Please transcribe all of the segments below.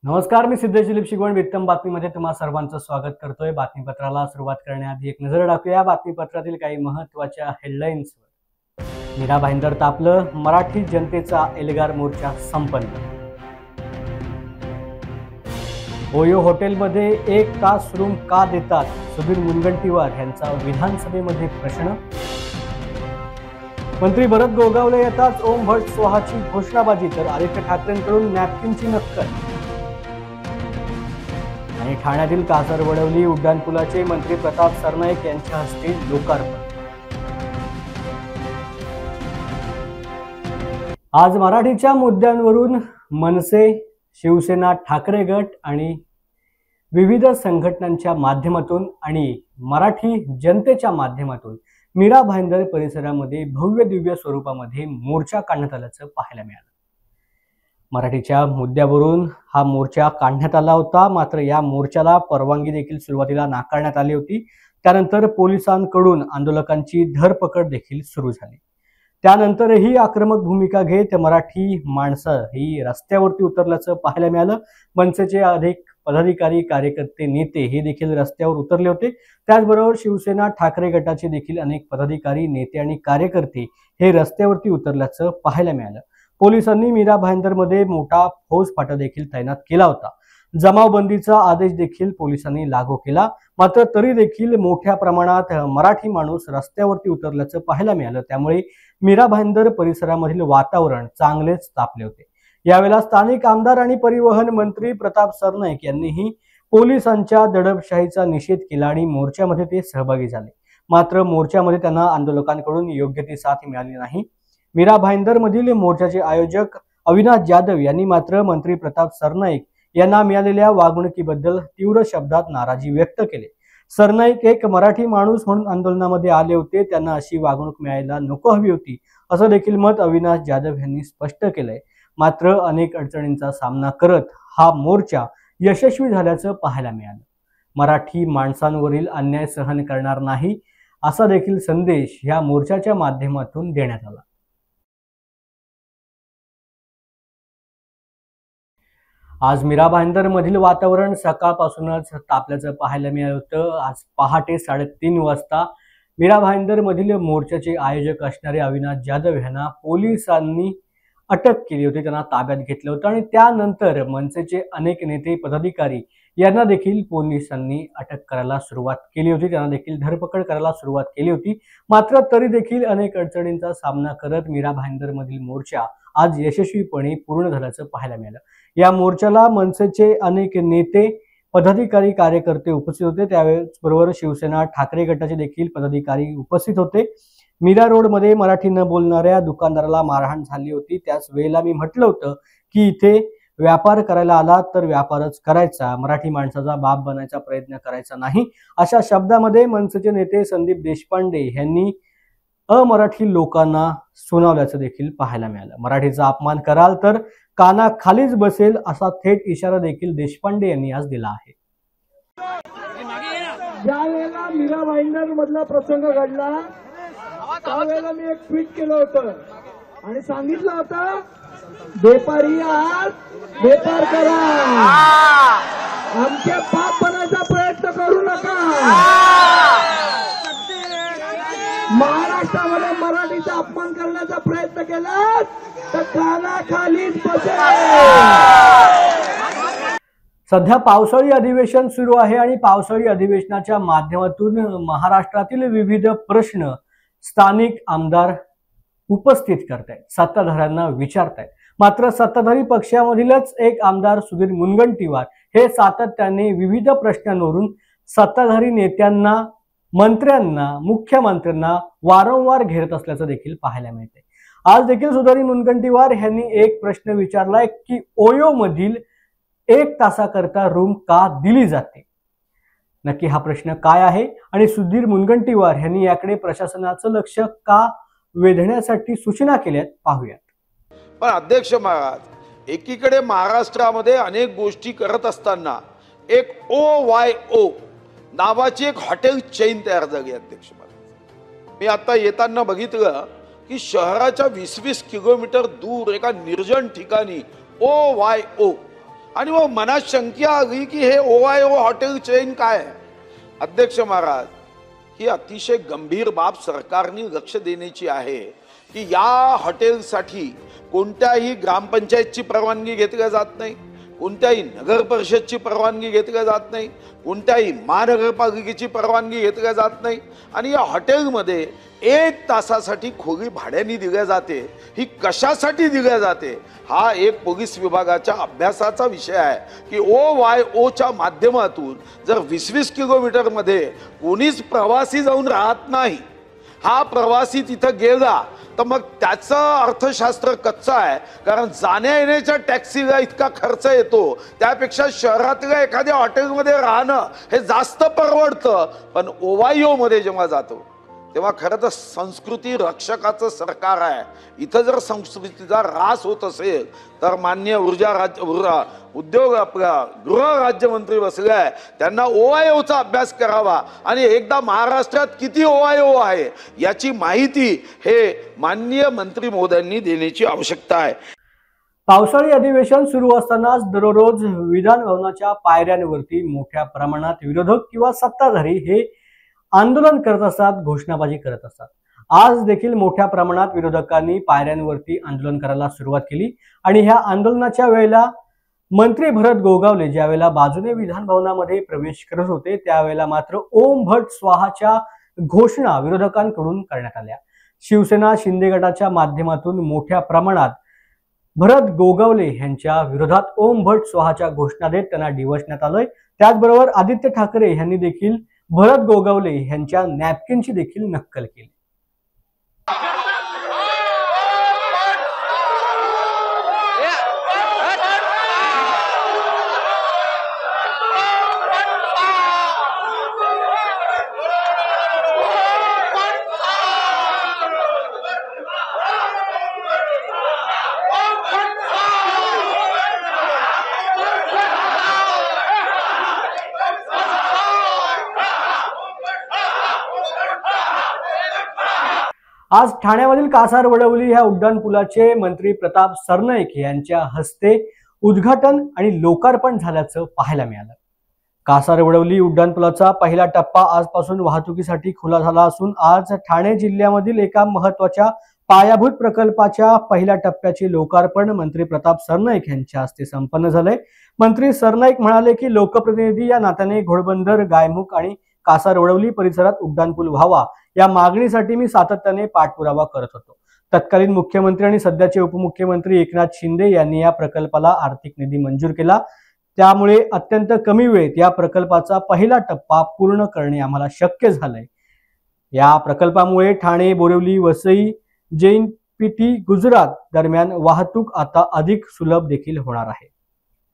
नमस्कार, मी सिद्धेश दिलीप शिगवण वित्तम बातमीमध्ये तुम्हा सर्वांचं स्वागत करतोय। बातमीपत्राला सुरुवात करण्याआधी एक नजर टाकूया बातमीपत्रातील काही महत्त्वाच्या हेडलाईन्सवर। मीरा भाईंदर तापलं, मराठी जनतेचा एल्गार मोर्चा संपन्न। ओयो हॉटेलमध्ये 1 तास रूम का देतात, सुधीर मुनगंटीवार यांचा विधानसभेमध्ये प्रश्न। मंत्री भरत गोगावले येताच ओम भट स्वाहाची घोषणाबाजी, तर आदित्य ठाकरेंकडून नॅपकिनची नक्कल। आणि ठाण्यातील कासरवडवली उड्डाणपुलाचे मंत्री प्रताप सरनाईक यांच्या हस्ते लोकार्पण। आज मराठीच्या मुद्द्यांवरून मनसे, शिवसेना, ठाकरे गट आणि विविध संघटनांच्या माध्यमातून आणि मराठी जनतेच्या माध्यमातून मीरा भाईंदर परिसरामध्ये भव्य दिव्य स्वरूपामध्ये मोर्चा काढण्यात आल्याचं पाहायला मिळालं। मराठीच्या मुद्द्यावरून हा मोर्चा काढण्यात आला होता, मात्र या मोर्चाला परवानगी देखील सुरुवातीला नाकारण्यात आली होती। त्यानंतर पोलिसांकडून आंदोलकांची धरपकड देखील सुरू झाली। त्यानंतरही आक्रमक भूमिका घेत मराठी माणसं ही रस्त्यावरती उतरल्याचं पाहायला मिळालं। मनसेचे अनेक पदाधिकारी, कार्यकर्ते, नेते हे देखील रस्त्यावर उतरले होते। त्याचबरोबर शिवसेना, ठाकरे गटाचे देखील अनेक पदाधिकारी, नेते आणि कार्यकर्ते हे रस्त्यावरती उतरल्याचं पाहायला मिळालं। पोलिसांनी मीरा भाईंदरमध्ये मोठा फौजफाटा देखील तैनात केला होता। जमावबंदीचा आदेश देखील पोलिसांनी लागू केला, मात्र तरी देखील मोठ्या प्रमाणात मराठी माणूस रस्त्यावरती उतरल्याचं पाहायला मिळालं। त्यामुळे मीरा भाईंदर परिसरामधील वातावरण चांगलेच तापले होते। यावेळेला स्थानिक आमदार आणि परिवहन मंत्री प्रताप सरनाईक यांनीही पोलिसांच्या दडपशाहीचा निषेध केला आणि मोर्चामध्ये ते सहभागी झाले। मात्र मोर्चामध्ये त्यांना आंदोलकांकडून योग्य ती साथ मिळाली नाही। मीरा भाईंदर मधील मोर्चाचे आयोजक अविनाश जाधव यांनी मात्र मंत्री प्रताप सरनाईक यांना मिळालेल्या वागणुकीबद्दल तीव्र शब्दात नाराजी व्यक्त केली। सरनाईक एक मराठी माणूस म्हणून आंदोलनामध्ये आले होते, त्यांना अशी वागणूक मिळायला नको हवी होती, असं देखील मत अविनाश जाधव यांनी स्पष्ट केलंय। मात्र अनेक अडचणींचा सामना करत हा मोर्चा यशस्वी झाल्याचं पाहायला मिळालं। मराठी माणसांवरील अन्याय सहन करणार नाही, असा देखील संदेश या मोर्चाच्या माध्यमातून देण्यात आला। आज मीरा भाईंदर मधील वातावरण सकाळपासूनच तापल्याचं पाहायला मिळालं होतं। आज पहाटे 3:30 वाजता मीरा भाईंदर मधील मोर्चाचे आयोजक असणारे अविनाश जाधव यांना पोलिसांनी अटक केली होती, त्यांना ताब्यात घेतलं होतं आणि त्यानंतर मनसेचे अनेक नेते, पदाधिकारी यांना देखील पोलिसांनी अटक करायला सुरुवात केली होती, त्यांना देखील धरपकड करायला सुरुवात केली होती। मात्र तरी देखील अनेक अडचणींचा सामना करत मीरा भाईंदर मधील मोर्चा आज यशस्वीपणे पूर्ण झाल्याचं पाहायला मिळालं। या मोर्चाला मनसेचे अनेक नेते, पदाधिकारी, कार्यकर्ते उपस्थित होते। त्यावेळेस बरोबर शिवसेना, ठाकरे गटाचे देखील पदाधिकारी उपस्थित होते। मीरा रोड मध्ये मराठी न बोलणाऱ्या दुकानदाराला मारहाण झाली होती। त्याच वेळेला मी म्हटलं होतं की इथे व्यापार करायला आला तर व्यापारच करायचा, मराठी माणसाचा बाप बनायचा प्रयत्न करायचा नाही, अशा शब्दामध्ये मनसेचे नेते संदीप देशपांडे यांनी अमराठी लोकांना सुनावल्याचं देखील पाहायला मिळालं। मराठीचा अपमान कराल तर कानाखालीच बसेल, असा थेट इशारा देखील देशपांडे यांनी आज दिला आहे। ज्यावेळेला मीरा भाईंदर मधला प्रसंग घडला त्यावेळेला मी एक ट्विट केलं होतं आणि सांगितलं होतं, व्यापारी आज व्यापार करा, आमचे बाप बनायचा प्रयत्न करू नका। महाराष्ट्रामध्ये मराठीचा अपमान करण्याचा प्रयत्न केला तर कानाखालीच बसेल। सध्या पावसाळी अधिवेशन सुरू आहे आणि पावसाळी अधिवेशनाच्या माध्यमातून महाराष्ट्रातील विविध प्रश्न स्थानिक आमदार उपस्थित करतायत, सत्ताधाऱ्यांना विचारतायत। मात्र सत्ताधारी पक्षामधीलच एक आमदार सुधीर मुनगंटीवार हे सातत्याने विविध प्रश्नांवरून सत्ताधारी नेत्यांना, मंत्र्यांना, मुख्यमंत्र्यांना वारंवार घेरत असल्याचं देखील पाहायला मिळते। आज देखील सुधीर मुनगंटीवार यांनी एक प्रश्न विचारलाय की ओयो मधील 1 तासाकरता रूम का दिली जाते। नक्की हा प्रश्न काय आहे आणि सुधीर मुनगंटीवार यांनी याकडे प्रशासनाचं लक्ष का वेधण्यासाठी सूचना केल्यात, पाहूयात। पण अध्यक्ष महाराज, एकीकडे महाराष्ट्रामध्ये अनेक गोष्टी करत असताना एक OYO नावाची एक हॉटेल चेन तयार झाली। अध्यक्ष महाराज, मी आता येताना बघितलं की शहराच्या 20-20 किलोमीटर दूर एका निर्जन ठिकाणी OYO आणि मग मनात शंका आली की हे OYO हॉटेल चेन काय आहे. अध्यक्ष महाराज, ही अतिशय गंभीर बाब सरकारने लक्ष देण्याची आहे की या हॉटेलसाठी कोणत्याही ग्रामपंचायतची परवानगी घेतली जात नाही, कोणत्याही नगर परिषदची परवानगी घेतली जात नाही, कोणत्याही महानगरपालिकेची परवानगी घेतली जात नाही. आणि या हॉटेलमध्ये 1 तासासाठी खोली भाड्याने दिल्या जाते. ही कशासाठी दिल्या जाते हा एक पोलीस विभागाच्या अभ्यासाचा विषय आहे की OYOच्या माध्यमातून जर 20-20 किलोमीटरमध्ये कोणीच प्रवासी जाऊन राहत नाही, हा प्रवासी तिथं गेला तर मग त्याचं अर्थशास्त्र कच्चा आहे. कारण जाण्या येण्याच्या टॅक्सीला इतका खर्च येतो, त्यापेक्षा शहरातल्या एखाद्या हॉटेलमध्ये राहणं हे जास्त परवडतं. पण OYO मध्ये जेव्हा जातो तेव्हा खरं तर संस्कृती रक्षकाचं सरकार आहे. इथं जर संस्कृतीचा ऱ्हास होत असेल तर माननीय उद्योग आपला गृह राज्यमंत्री बसलाय, त्यांना OYOचा अभ्यास करावा आणि एकदा महाराष्ट्रात किती OYO आहे याची माहिती हे माननीय मंत्री महोदयांनी देण्याची आवश्यकता आहे. पावसाळी अधिवेशन सुरू असतानाच दररोज विधान भवनाच्या पायऱ्यांवरती मोठ्या प्रमाणात विरोधक किंवा सत्ताधारी हे आंदोलन करत असतात, घोषणाबाजी करत असतात. आज देखील मोठ्या प्रमाणात विरोधकांनी पायऱ्यांवरती आंदोलन करायला सुरुवात केली आणि ह्या आंदोलनाच्या वेळेला मंत्री भरत गोगावले ज्यावेळेला बाजूने विधान भवनामध्ये प्रवेश करत होते त्यावेळेला मात्र ओम भट स्वाहाच्या घोषणा विरोधकांकडून करण्यात आल्या. शिवसेना शिंदे गटाच्या माध्यमातून मोठ्या प्रमाणात भरत गोगावले यांच्या विरोधात ओम भट स्वाहाच्या घोषणा देत त्यांना डिवचण्यात आलंय. त्याचबरोबर आदित्य ठाकरे यांनी देखील भरत गोगावले यांच्या नॅपकिनची देखील नक्कल केली. आज ठाण्यामधील कासार वडवली ह्या उड्डाणपुलाचे मंत्री प्रताप सरनाईक यांच्या हस्ते उद्घाटन आणि लोकार्पण झाल्याचं पाहायला मिळालं. कासार वडवली उड्डाणपुलाचा पहिला टप्पा आजपासून वाहतुकीसाठी खुला झाला असून आज ठाणे जिल्ह्यामधील एका महत्त्वाच्या पायाभूत प्रकल्पाच्या पहिल्या टप्प्याचे लोकार्पण मंत्री प्रताप सरनाईक यांच्या हस्ते संपन्न झाले. मंत्री सरनाईक म्हणाले की लोकप्रतिनिधी या नात्याने घोडबंदर, गायमुख आणि कासार वडवली परिसरात उड्डाणपूल व्हावा या मागणीसाठी मी सातत्याने पाठपुरावा करत होतो. तत्कालीन मुख्यमंत्री आणि सध्याचे उपमुख्यमंत्री एकनाथ शिंदे यांनी या प्रकल्पाला आर्थिक निधी मंजूर केला. त्यामुळे अत्यंत कमी वेळेत या प्रकल्पाचा पहिला टप्पा पूर्ण करणे आम्हाला शक्य झालंय. या प्रकल्पामुळे ठाणे, बोरिवली, वसई, JNPT, गुजरात दरम्यान वाहतूक आता अधिक सुलभ देखील होणार आहे.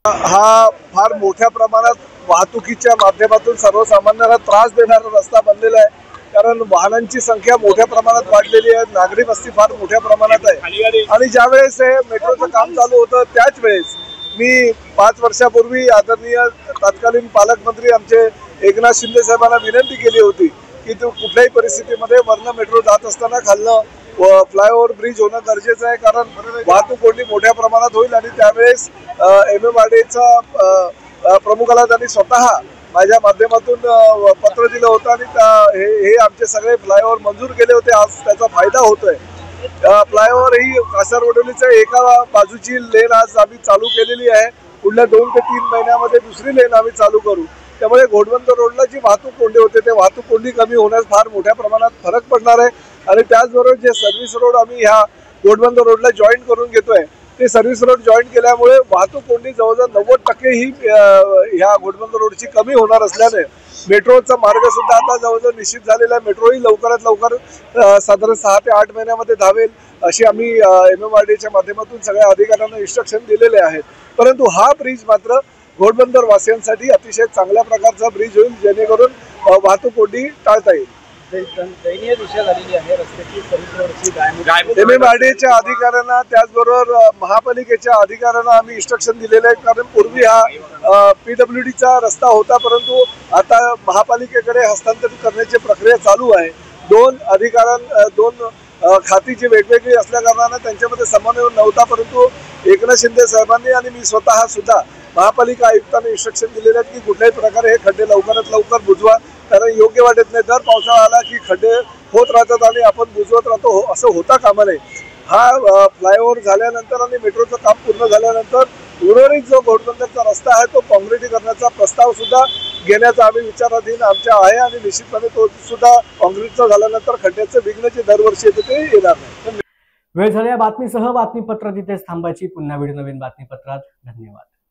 हा फार मोठ्या प्रमाणात वाहतुकीच्या माध्यमातून सर्वसामान्यांना त्रास देणारा रस्ता बनलेला आहे. कारण वाहनांची संख्या मोठ्या प्रमाणात वाढलेली आहे, नागरी वस्ती फार मोठ्या प्रमाणात आहे. आणि ज्यावेळेस हे मेट्रोचं काम चालू होतं त्याच वेळेस मी 5 वर्षापूर्वी आदरणीय तत्कालीन पालकमंत्री आमचे एकनाथ शिंदे साहेबांना विनंती केली होती की तो कुठल्याही परिस्थितीमध्ये वरनं मेट्रो जात असताना खालनं फ्लायओव्हर ब्रिज होणं गरजेचं आहे. कारण वाहतूक कोंडी मोठ्या प्रमाणात होईल. आणि त्यावेळेस MMRDA प्रमुखाला त्यांनी स्वतः माझ्या माध्यमातून पत्र दिलं होतं आणि हे आमचे सगळे फ्लायओव्हर मंजूर केले होते. आज त्याचा फायदा होतोय. फ्लायओव्हर ही कासार वडवलीच्या एका बाजूची लेन आज आम्ही चालू केलेली आहे. पुढल्या 2 ते 3 महिन्यामध्ये दुसरी लेन आम्ही चालू करू. त्यामुळे घोडबंदर रोडला जी वाहतूक कोंडी होते ते वाहतूक कोंडी कमी होण्यास फार मोठ्या प्रमाणात फरक पडणार आहे. आणि त्याचबरोबर जे सर्व्हिस रोड आम्ही ह्या घोडबंदर रोडला जॉईन करून घेतोय ते सर्व्हिस रोड जॉईन केल्यामुळे वाहतूक कोंडी जवळजवळ 90% ही ह्या घोडबंदर रोडची कमी होणार असल्याने मेट्रोचा मार्ग सुद्धा आता जवळजवळ निश्चित झालेला आहे. मेट्रोही लवकरात लवकर साधारण 6 ते 8 महिन्यामध्ये धावेल अशी आम्ही MMRDAच्या माध्यमातून सगळ्या अधिकाऱ्यांना इन्स्ट्रक्शन दिलेले आहेत. परंतु हा ब्रिज मात्र घोडबंदर वासियांसाठी अतिशय चांगल्या प्रकारचा ब्रिज होईल जेणेकरून वाहतूक कोंडी टाळता येईल. दयनीय दिशा झालेली आहे रस्त्याची MMRDAच्या अधिकाऱ्यांना त्याचबरोबर महापालिकेच्या अधिकाऱ्यांना आम्ही इन्स्ट्रक्शन दिलेले आहेत. कारण पूर्वी हा PWDचा रस्ता होता परंतु आता महापालिकेकडे हस्तांतरित करण्याची प्रक्रिया चालू आहे. 2 खाती जी वेगवेगळी असल्या कारणाने त्यांच्यामध्ये समन्वय नव्हता. परंतु एकनाथ शिंदे साहेबांनी आणि मी स्वतः सुद्धा महापालिका आयुक्तांनी इन्स्ट्रक्शन दिलेले आहेत की कुठल्याही प्रकारे हे खड्डे लवकरात लवकर बुजवा, कारण योग्य वाटत नाही. दर पावसाळा आला की खड्डे होत राहतात आणि आपण बुजवत राहतो, असं होता कामा नये. हा फ्लायओव्हर झाल्यानंतर आणि मेट्रोचं काम पूर्ण झाल्यानंतर उर्वरित जो घोडबंदरचा रस्ता आहे तो काँक्रिटीकरणाचा प्रस्ताव सुद्धा घेण्याचा आम्ही विचाराधीन आमच्या आहे आणि निश्चितपणे तो सुद्धा काँक्रीटचा झाल्यानंतर खड्ड्याचं विघ्न जे दरवर्षी येते ते येणार नाही. वेळ झाल्या बातमीसह बातमीपत्र तिथेच थांबायची. पुन्हा भेटू नवीन बातमीपत्रात. धन्यवाद.